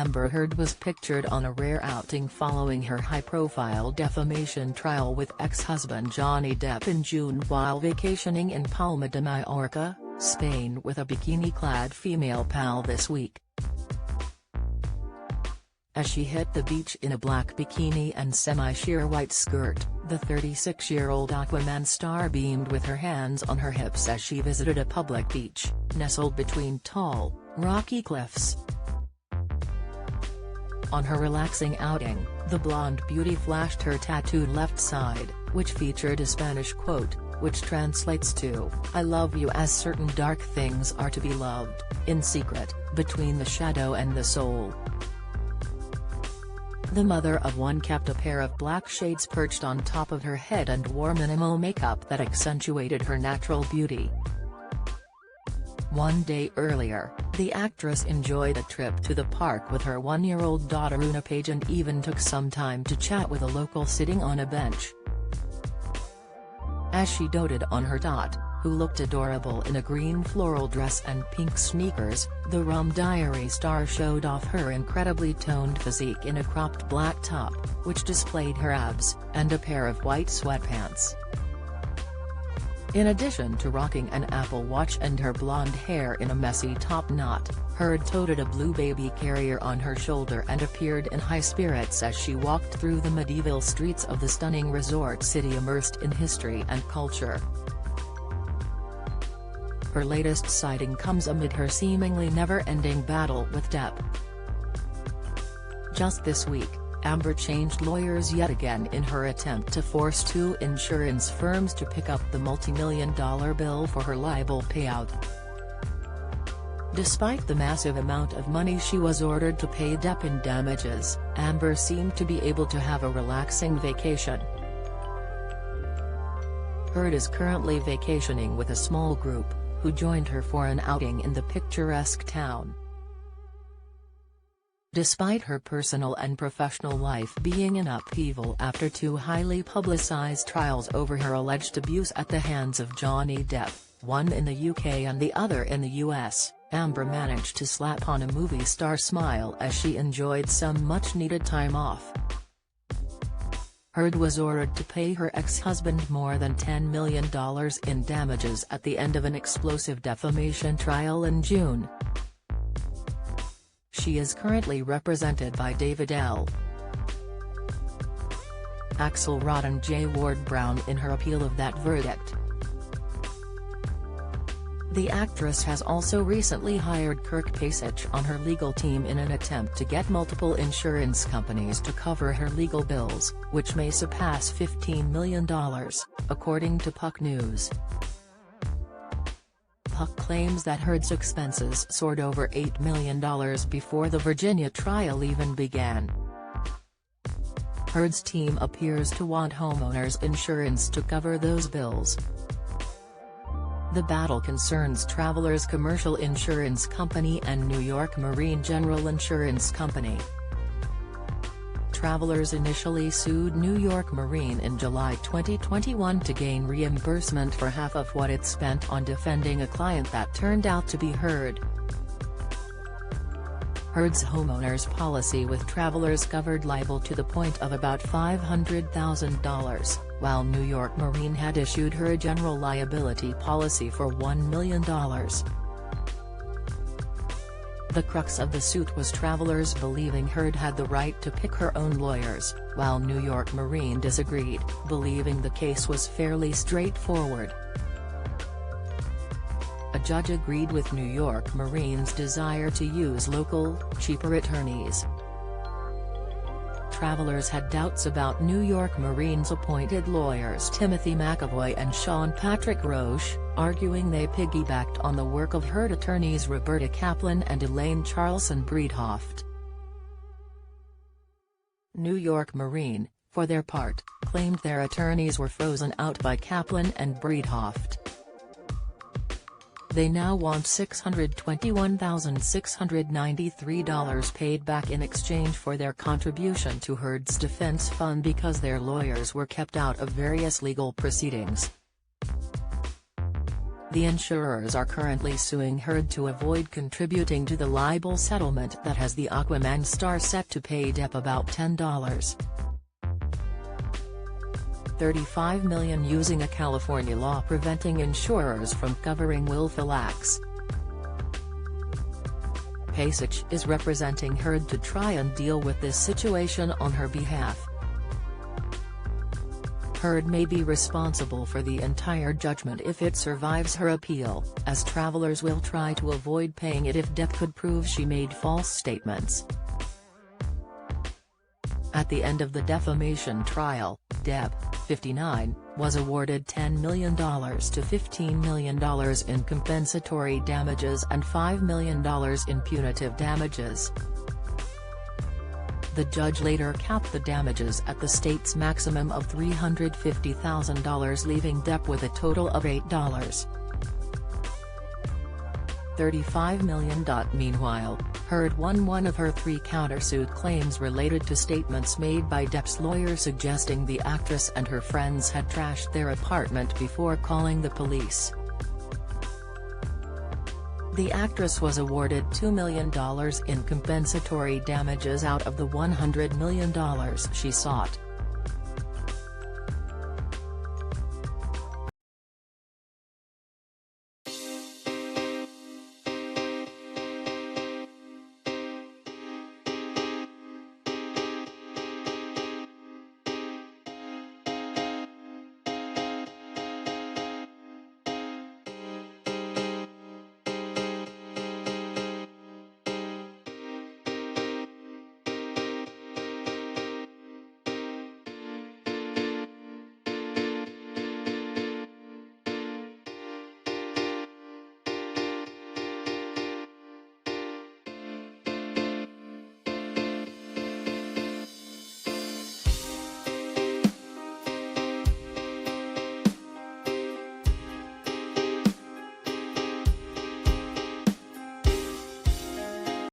Amber Heard was pictured on a rare outing following her high-profile defamation trial with ex-husband Johnny Depp in June while vacationing in Palma de Mallorca, Spain with a bikini-clad female pal this week. As she hit the beach in a black bikini and semi-sheer white skirt, the 36-year-old Aquaman star beamed with her hands on her hips as she visited a public beach, nestled between tall, rocky cliffs. On her relaxing outing, the blonde beauty flashed her tattooed left side, which featured a Spanish quote, which translates to, "I love you as certain dark things are to be loved, in secret, between the shadow and the soul." The mother of one kept a pair of black shades perched on top of her head and wore minimal makeup that accentuated her natural beauty. One day earlier, the actress enjoyed a trip to the park with her one-year-old daughter Una Page and even took some time to chat with a local sitting on a bench. As she doted on her dot, who looked adorable in a green floral dress and pink sneakers, the Rum Diary star showed off her incredibly toned physique in a cropped black top, which displayed her abs, and a pair of white sweatpants. In addition to rocking an Apple Watch and her blonde hair in a messy top knot, Heard toted a blue baby carrier on her shoulder and appeared in high spirits as she walked through the medieval streets of the stunning resort city immersed in history and culture. Her latest sighting comes amid her seemingly never-ending battle with Depp. Just this week, Amber changed lawyers yet again in her attempt to force two insurance firms to pick up the multi-million-dollar bill for her libel payout. Despite the massive amount of money she was ordered to pay Depp in damages, Amber seemed to be able to have a relaxing vacation. Heard is currently vacationing with a small group, who joined her for an outing in the picturesque town. Despite her personal and professional life being in upheaval after two highly publicized trials over her alleged abuse at the hands of Johnny Depp, one in the UK and the other in the US, Amber managed to slap on a movie star smile as she enjoyed some much-needed time off. Heard was ordered to pay her ex-husband more than $10 million in damages at the end of an explosive defamation trial in June. She is currently represented by David L. Axelrod and J. Ward Brown in her appeal of that verdict. The actress has also recently hired Kirk Pasich on her legal team in an attempt to get multiple insurance companies to cover her legal bills, which may surpass $15 million, according to Puck News. Puck claims that Heard's expenses soared over $8 million before the Virginia trial even began. Heard's team appears to want homeowners insurance to cover those bills. The battle concerns Travelers Commercial Insurance Company and New York Marine General Insurance Company. Travelers initially sued New York Marine in July 2021 to gain reimbursement for half of what it spent on defending a client that turned out to be Heard. Heard's homeowners policy with Travelers covered libel to the point of about $500,000, while New York Marine had issued her a general liability policy for $1 million. The crux of the suit was Travelers believing Heard had the right to pick her own lawyers, while New York Marine disagreed, believing the case was fairly straightforward. A judge agreed with New York Marine's desire to use local, cheaper attorneys. Travelers had doubts about New York Marine's appointed lawyers Timothy McAvoy and Sean Patrick Roche, arguing they piggybacked on the work of Heard attorneys Roberta Kaplan and Elaine Charlson Breedhoft. New York Marine, for their part, claimed their attorneys were frozen out by Kaplan and Breedhoft. They now want $621,693 paid back in exchange for their contribution to Heard's defense fund because their lawyers were kept out of various legal proceedings. The insurers are currently suing Heard to avoid contributing to the libel settlement that has the Aquaman star set to pay Depp about $35 million using a California law preventing insurers from covering willful acts. Pasich is representing Heard to try and deal with this situation on her behalf. Heard may be responsible for the entire judgment if it survives her appeal, as travelers will try to avoid paying it if Depp could prove she made false statements. At the end of the defamation trial, Depp, 59, was awarded $10 million to $15 million in compensatory damages and $5 million in punitive damages. The judge later capped the damages at the state's maximum of $350,000, leaving Depp with a total of $35 million. Meanwhile, Heard won one of her 3 countersuit claims related to statements made by Depp's lawyer suggesting the actress and her friends had trashed their apartment before calling the police. The actress was awarded $2 million in compensatory damages out of the $100 million she sought.